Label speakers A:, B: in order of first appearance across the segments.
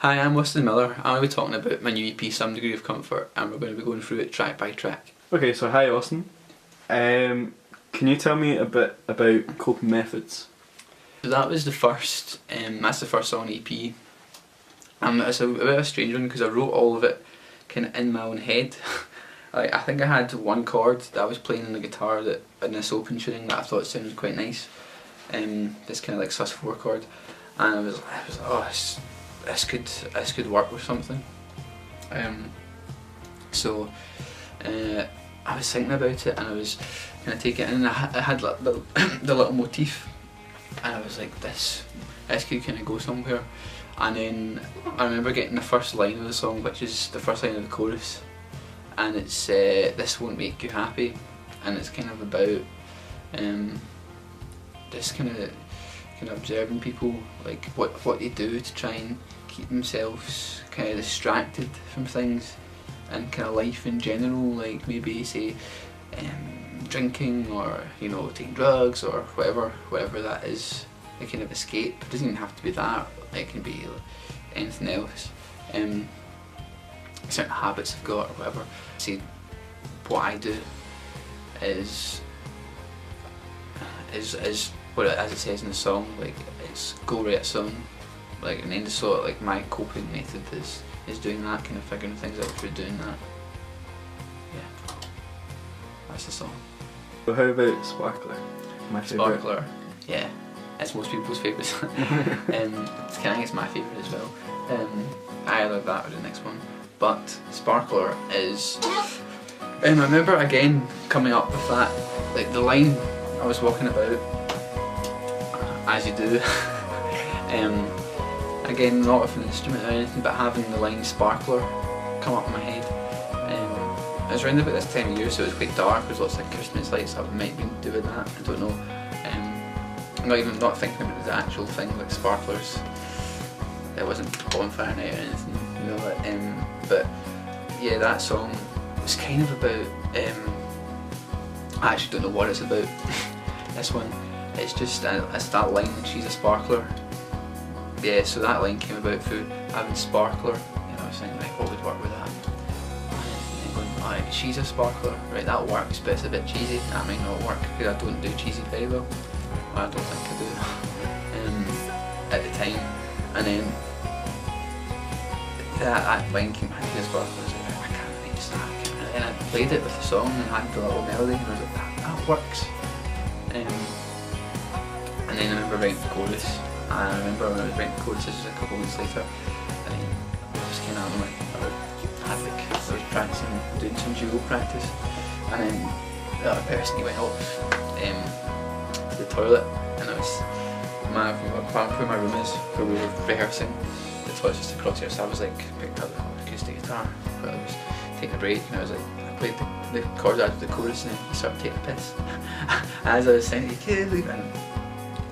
A: Hi, I'm Austin Miller. I'm going to be talking about my new EP, Some Degree of Comfort, and we're going to be going through it track by track.
B: Okay, so hi Austin. Can you tell me a bit about coping methods?
A: So that was the first, that's the first song on the EP. It's a bit of a strange one because I wrote all of it kind of in my own head. Like, I think I had one chord that I was playing on the guitar that in this open tuning that I thought sounded quite nice. This kind of like sus4 chord, and I was like, oh, this could work with something. So I was thinking about it and I was kind of taking it in, and I had like the little motif, and I was like, this could kind of go somewhere. And then I remember getting the first line of the song, which is the first line of the chorus, and it's this won't make you happy, and it's kind of about just kind of observing people, like what they do to try and keep themselves kind of distracted from things and kind of life in general, like maybe say drinking, or you know, taking drugs, or whatever that is, a kind of escape. It doesn't even have to be that, it can be anything else, certain habits I've got or whatever. See, what I do is what as it says in the song, like it's go write a song, like, and then sort of like my coping method is doing that, kind of figuring things out through doing that. Yeah, that's the song.
B: So how about Sparkler? My favourite.
A: Sparkler, yeah, it's most people's favourites. It's kind of, it's my favourite as well. I love that or the next one, but Sparkler is. I remember again coming up with that, like the line I was walking about, as you do. Again, not with an instrument or anything, but having the line Sparkler come up in my head. It was around about this time of year, so it was quite dark. There was lots of Christmas lights, so I might have been doing that, I don't know. I'm not thinking about the actual thing, like sparklers. It wasn't bonfire night or anything, you know. But yeah, that song was kind of about, I actually don't know what it's about. This one, it's just it's that line, she's a sparkler. Yeah, so that line came about through having Sparkler, and I was thinking, like, what would work with that? And then going, alright, she's a sparkler, right, that works, but it's a bit cheesy, that might not work, because I don't do cheesy very well. I don't think I do, at the time. And then that line came back to Sparkler, I was like, I can't use that. And then I played it with the song and had the little melody, and I was like, that works. And then I remember writing the chorus. I remember when I was writing the chorus, this was a couple of weeks later, and then I was kind of like, I was practicing, doing some duo practice, and then the other person, he went off to the toilet, and I was, where my room is, where we were rehearsing, the toilet's just across here, so I was like, picked up the acoustic guitar, but I was taking a break, and I was like, I played the chords out of the chorus, and then he started taking a piss. As I was saying, you can't leave it.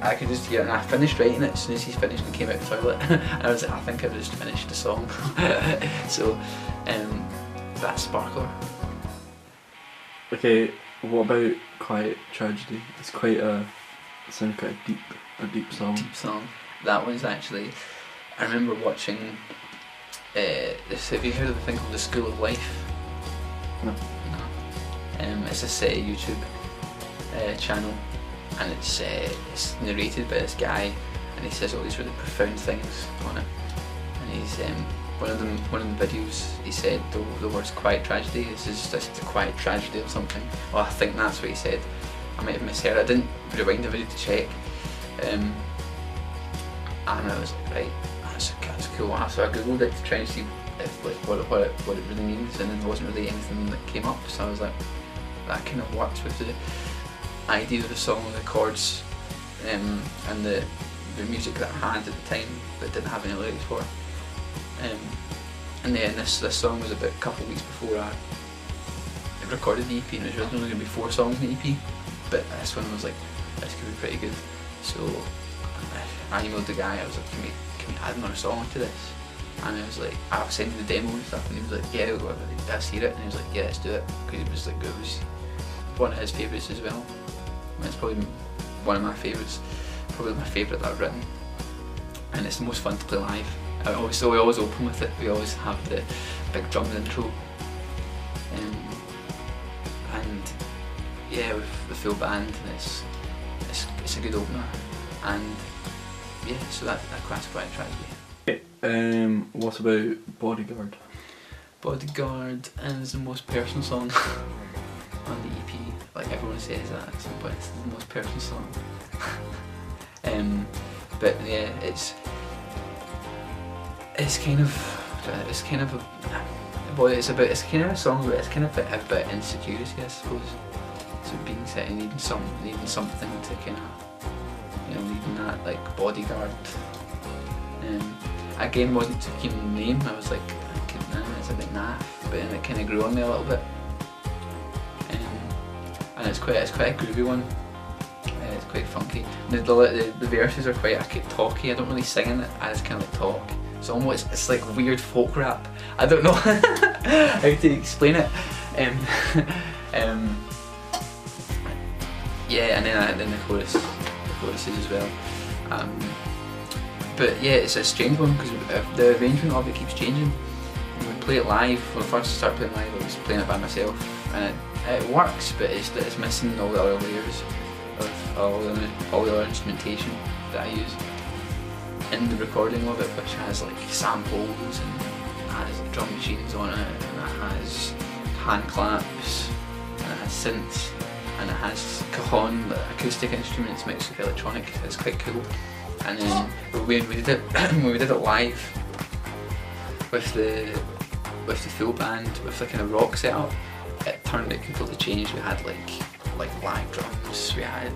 A: I could just hear it, and I finished writing it as soon as he finished and came out the toilet. And I was like, I think I've just finished the song. So, that's Sparkler.
B: Okay, what about Quiet Tragedy? It's quite it sounds quite a deep song.
A: Deep song. That one's actually, I remember watching, have you heard of the thing called The School of Life?
B: No.
A: No. It's this YouTube channel, and it's narrated by this guy, and he says all these really profound things on it. And he's one of the videos he said the words quiet tragedy. This is a quiet tragedy or something. Well, I think that's what he said. I might have misheard. I didn't rewind the video to check. And I was like, right, that's cool. So I googled it to try and see if, like, what it really means, and then there wasn't really anything that came up. So I was like, that kind of works with the idea of the song, the chords, and the music that I had at the time but didn't have any lyrics for. And then this song was about a couple of weeks before I recorded the EP, and it was originally going to be 4 songs in the EP, but this one was like, this could be pretty good. So I emailed the guy, I was like, can we add another song to this? And I was like, I was sending the demo and stuff, and he was like, yeah, let's hear it. And he was like, yeah, let's do it, because it was one of his favourites as well. It's probably one of my favourites, probably my favourite that I've written, and it's the most fun to play live. so we always open with it. We always have the big drum intro, and yeah, with the full band, and it's a good opener, and yeah, so that's quite attractive.
B: What about Bodyguard?
A: Bodyguard is the most personal song on the EP. Like everyone says that at some point, it's the most personal song. But yeah, it's kind of kind of a song, but it's kind of about insecurity, I suppose. So being set and needing something to kind of, needing that like bodyguard. Again, wasn't too keen on the name. I was like, it's a bit naff, but then it kind of grew on me a little bit. And it's quite a groovy one. It's quite funky. The verses are quite talky. I don't really sing in it. I just kind of like talk. It's like weird folk rap. I don't know how to explain it. Yeah, and then the choruses as well. But yeah, it's a strange one because the arrangement of it keeps changing. When we play it live, when I first started playing live, I was playing it by myself, and it works, but it's missing all the other layers of all the other instrumentation that I use in the recording of it, which has like samples and has drum machines on it, and it has hand claps, and it has synths, and it has cajon, acoustic instruments mixed with electronic. It's quite cool. And then when we did it live with the full band, with the kind of rock setup, it completely changed. We had like live drums, we had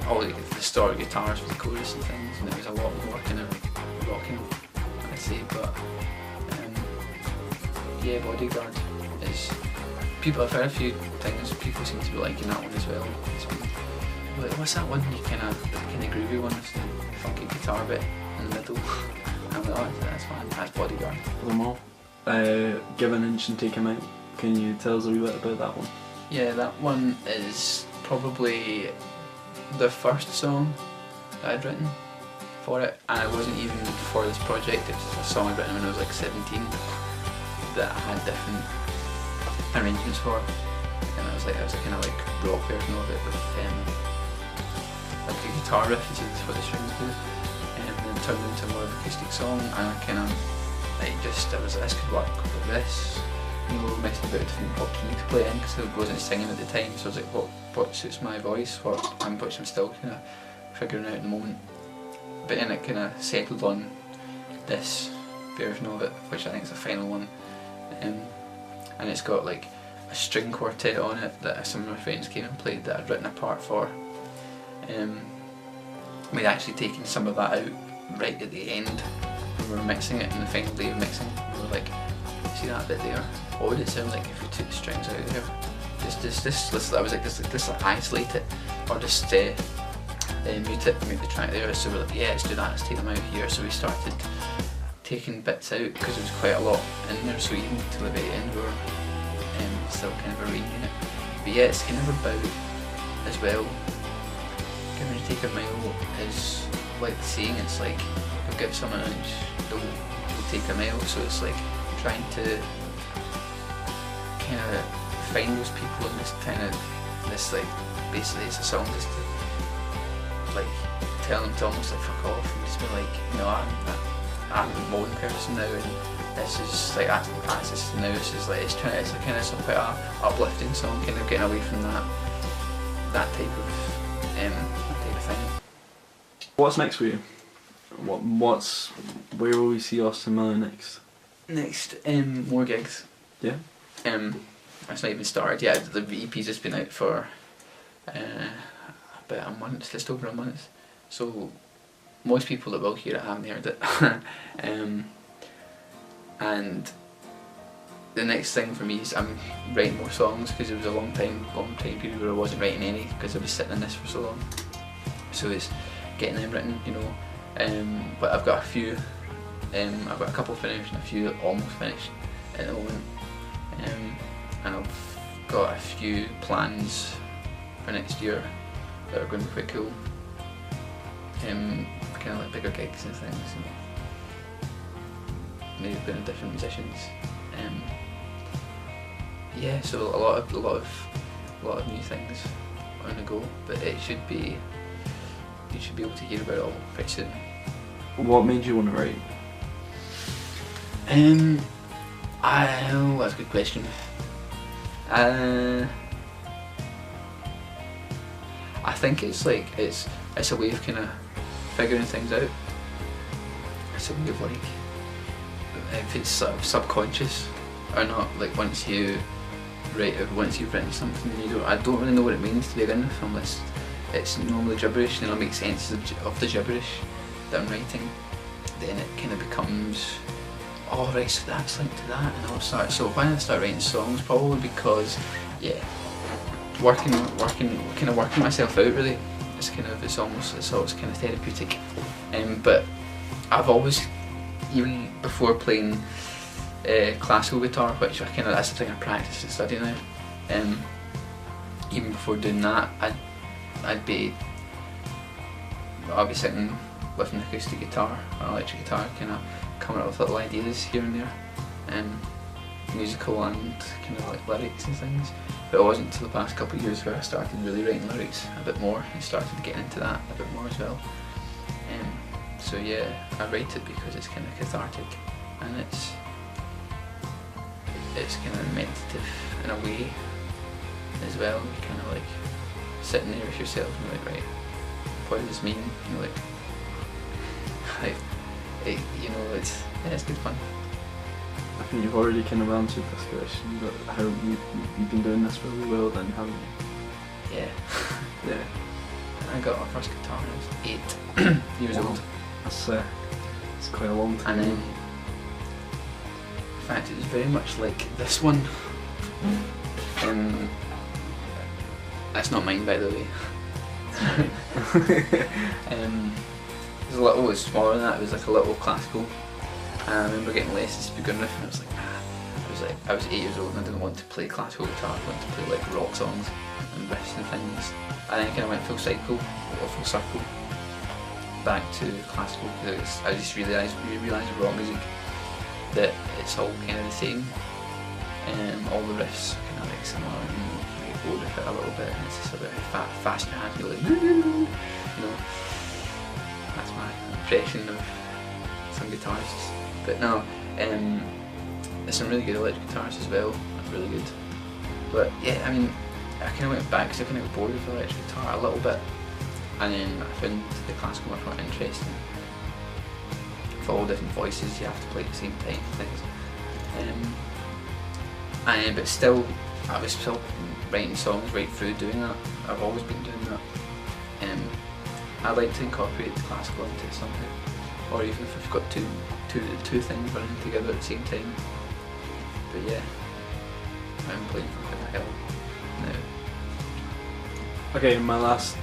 A: all the distorted guitars for the chorus and things, and it was a lot more kind of rocking, I'd say. But yeah, Bodyguard is, I've heard a few things, people seem to be liking that one as well. Like, what's that one? The kind of groovy one, it's the funky guitar bit in the middle. I'm like, oh, that's fine. That's Bodyguard.
B: Them all. Give an Inch and Take 'Em Out. Can you tell us a wee bit about that one?
A: Yeah, that one is probably the first song that I'd written for it, and it wasn't even for this project. It was a song I'd written when I was like 17 that I had different arrangements for, and it was a kind of like rock version of it with like a guitar riff for the strings too, and then it turned into more of an acoustic song, and I kind of I was like, this could work with this, mixed about what key to play in, because I wasn't singing at the time, so I was like, what suits my voice, which I'm still kind of figuring out at the moment. But then it kind of settled on this version of it, which I think is the final one, and it's got like a string quartet on it that some of my friends came and played that I'd written a part for. We'd actually taken some of that out right at the end when we were mixing it, in the final day of mixing. We were like, see that bit there? What would it sound like if we took the strings out there? I was like, just isolate it, or just mute the track there. So we're like, yeah, let's do that, let's take them out here. So we started taking bits out because there was quite a lot in there, so even till the very end we were still kind of arranging it. But yeah, it's kind of about, as well, Give and Take 'Em Out is like the saying, it's like, you'll give someone an inch, they'll take a mile. So it's like trying to kind of find those people in this like, basically it's a song just to like tell them to almost like fuck off and just be like, I'm a modern person now, and this is like acting practice now. This is like it's kind of some quite a uplifting song, kind of getting away from that type of thing.
B: What's next for you? Where will we see Austin Miller next?
A: Next, more gigs.
B: Yeah.
A: It's not even started yet. The EP's just been out for about a month, just over a month. So most people that will hear it haven't heard it. And the next thing for me is I'm writing more songs, because it was a long time period where I wasn't writing any because I was sitting in this for so long. So it's getting them written, but I've got a few. I've got a couple finished and a few almost finished at the moment, and I've got a few plans for next year that are going to be quite cool. Kind of like bigger gigs and things. maybe playing with different musicians. Yeah, so a lot of new things on the go, but you should be able to hear about it all pretty soon.
B: What made you want to write?
A: That's a good question. I think it's like it's a way of kind of figuring things out. It's a way of like, if it's sort of subconscious or not. Like once you write, or once you've written something, I don't really know what it means to begin with unless it's normally gibberish, and I'll make sense of the gibberish that I'm writing. Then it kind of becomes, oh right, so that's linked to that, and I'll start. So when I start writing songs, probably because, yeah, working myself out really. It's always kind of therapeutic. But I've always, even before playing classical guitar, which that's the thing I practice and study now. Even before doing that, I'd be sitting with an acoustic guitar or an electric guitar, kind of coming up with little ideas here and there, musical and kind of like lyrics and things. But it wasn't until the past couple of years where I started really writing lyrics a bit more and started getting into that a bit more as well. So yeah, I write it because it's kind of cathartic, and it's kind of meditative in a way as well. You're kind of like sitting there with yourself and you're like, right, what does this mean? And you're like, it's good fun.
B: I think you've already kind of answered this question, but how you've been doing this really well then, haven't you?
A: Yeah.
B: Yeah.
A: I got my first guitar when I was 8 years old.
B: That's quite a long time.
A: And then, in fact, it was very much like this one. That's not mine, by the way. It was smaller than that. It was like a little classical. And I remember getting lessons to begin with, and I was like, I was 8 years old and I didn't want to play classical guitar. I wanted to play like rock songs and riffs and things. And then I kind of went full circle back to classical, because I just realised with rock music that it's all kind of the same. All the riffs are kind of like similar, and you go with it a little bit, and it's just a bit faster hand, you're like, that's my impression of some guitarists. But no, there's some really good electric guitars as well, really good. But yeah, I mean, I kind of went back because I kind of got bored with the electric guitar a little bit, and then I found the classical much more interesting. For all different voices, you have to play at the same time and things. But still, I was still writing songs right through doing that. I've always been doing that. I like to incorporate the classical into it somehow, or even if I've got two things running together at the same time. But yeah, I'm playing for quite a while now.
B: Okay, my last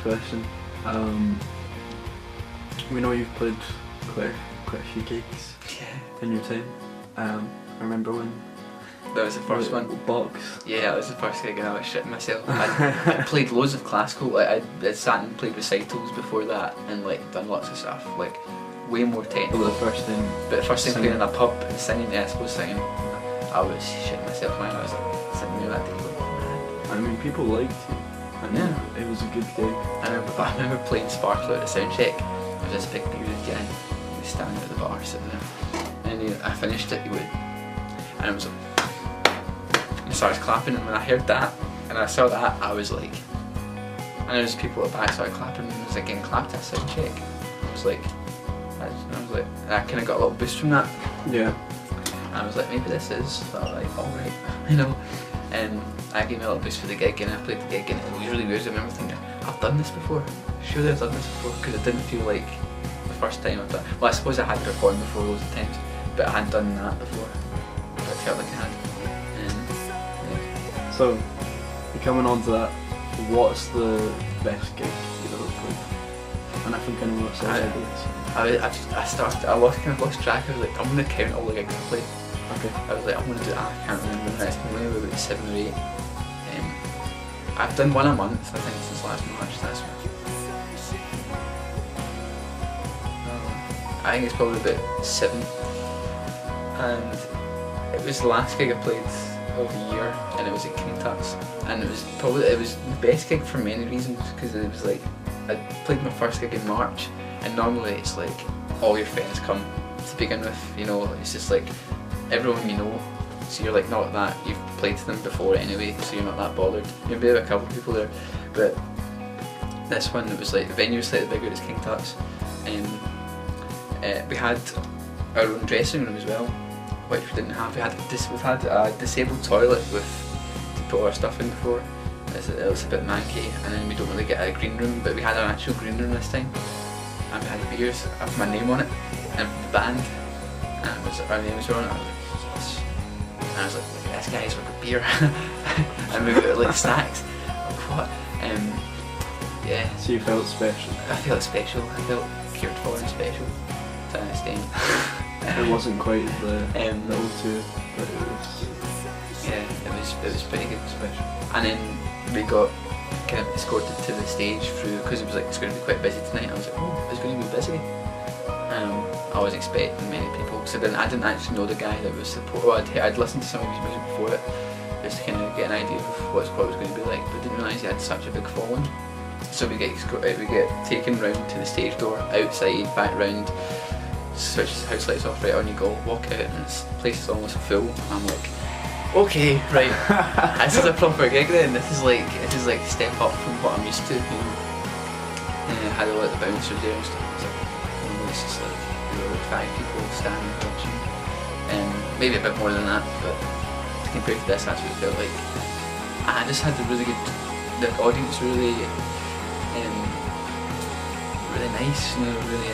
B: question. We know you've played quite a few gigs in your time. I remember when
A: that was the first one.
B: Box.
A: Yeah, that was the first gig, and I was shitting myself. I played loads of classical. Like I'd sat and played recitals before that, and like done lots of stuff, like way more technical.
B: But the first time
A: playing in a pub and singing, I suppose singing, I was shitting myself, man. I was like sitting there that day going, man.
B: I mean, people liked you. And yeah, it was a good gig.
A: I remember playing Sparkler at the sound check. I was this big bearded guy. He was standing at the bar sitting there. And I finished it, and I was like, and started clapping, and when I heard that and I saw that, I was like, and there was people at the back started clapping, and I was like getting clapped at a sound check. I was like, and I kind of got a little boost from that.
B: Yeah.
A: And I was like, maybe this is, so I was like, alright, and I gave me a little boost for the gig, and I played the gig, and it was really weird. I remember thinking, I've done this before, surely I've done this before, because it didn't feel like the first time I've done. Well, I suppose I had performed before loads of times, but I hadn't done that before, but it felt like I had. Yeah.
B: So, coming on to that, what's the best gig you've ever played? And I think I know what
A: I lost track. I was like, I'm going to count all the gigs I played.
B: Okay.
A: I was like, I'm going to do that. I can't remember the rest. Maybe about 7 or 8. I've done one a month, I think, since last March. That's one. I think it's probably about 7. and it was the last gig I played of the year, and it was at King Tut's, and it was the best gig for many reasons, because it was like I played my first gig in March, and normally it's like all your friends come to begin with, you know, it's just like everyone you know, so you're like not that, you've played to them before anyway, so you're not that bothered. Maybe there were a couple of people there, but this one, it was like the venue was slightly bigger, it's King Tut's, and we had our own dressing room as well, which we didn't have. We've had a disabled toilet to put our stuff in before. It was a bit manky, and then we don't really get a green room, but we had an actual green room this time, and we had beers with my name on it, and the band, and our names were on it. I was like, this guy's like a beer, and we got like snacks. What? Yeah.
B: So you felt special?
A: I felt special. I felt cared for and special to an extent.
B: It wasn't quite the O2, but it was.
A: Yeah, it was pretty good.
B: Special.
A: And then we got kind of escorted to the stage through, because it was like it's going to be quite busy tonight. I was like, oh, it's going to be busy. I was expecting many people, because I didn't actually know the guy that was supporting. Well, I'd listened to some of his music before it, just to kind of get an idea of what it was going to be like, but didn't realise he had such a big following. So we get taken round to the stage door, outside, back round, switch the house lights off, right on you go, walk out, and this place is almost full. I'm like, okay, right, this is a proper gig then. This is like a step up from what I'm used to. You know? Had a lot of the bouncers there and stuff. I was like, it's just like 5 people standing watching, maybe a bit more than that, but compared to this, that's what it felt like. I just had the audience really nice, you know, really,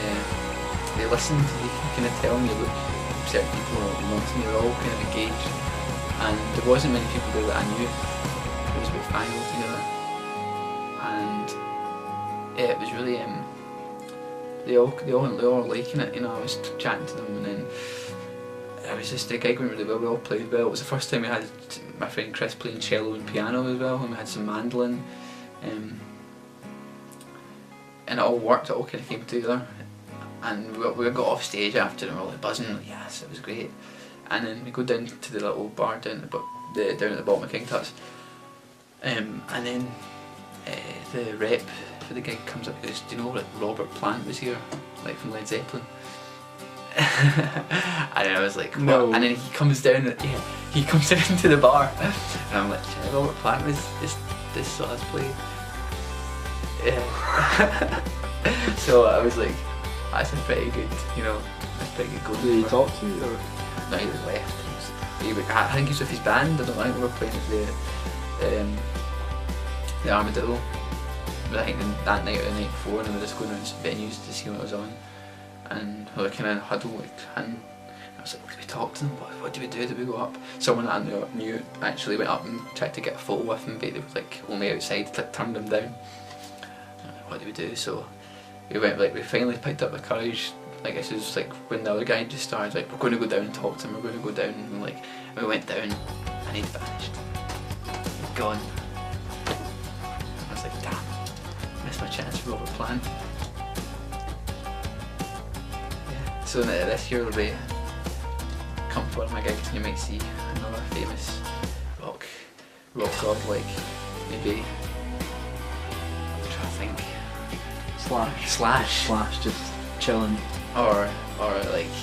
A: they listened, you can kind of tell when you look at certain people amongst me, they're all kind of engaged, and there wasn't many people there that I knew. It was about 5 altogether, and yeah, it was really, they all liking it, you know. I was chatting to them, and then it was just, the gig went really well, we all played well. It was the first time we had my friend Chris playing cello and piano as well, and we had some mandolin, and it all worked, it all kind of came together. And we got off stage after, and we were like buzzing, like, yes, it was great. And then we go down to the little bar down at the bottom of King Tut's, and then the rep for the gig comes up and goes, do you know that Robert Plant was here, like from Led Zeppelin? And I was like, what? No. And then he comes down, he comes down to the bar, and I'm like, Robert Plant was this saw us play. Yeah. So I was like, that's a pretty good, you know, that's pretty good going.
B: Did he talk to you? Or?
A: No, he was left. I think he's with his band. I don't think we were playing at the Armadillo. But I think that night or the night before, and we were just going around some venues to see what was on. And we were kind of huddled, and I was like, did we talk to them? What do we do? Did we go up? Someone that I knew actually went up and tried to get a photo with him, but they were like only outside, turned him down. What do we do? So we finally picked up the courage. Like, this was like when the other guy just started, like, we're going to go down and talk to him, we're going to go down, and we went down, and he'd vanished. He'd gone. I was like, damn, missed my chance for Robert Plant. Yeah. So this year will be, come to one of my gigs and you might see another famous rock god, like maybe, I'm trying to think.
B: Slash, just chilling.
A: Or like,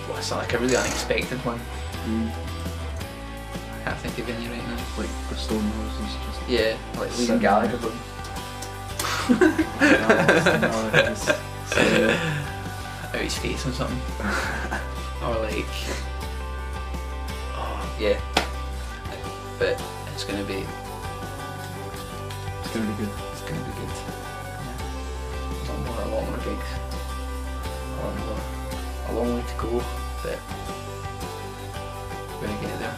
A: what's like a really unexpected one. I can't think of any right now.
B: Like the Stone Roses, just.
A: Yeah, like Liam Gallagher. Out his face or something. Or like, oh yeah. But it's gonna be.
B: It's gonna be good.
A: It's gonna be good. A lot more gigs. A long way to go, but we're gonna get there.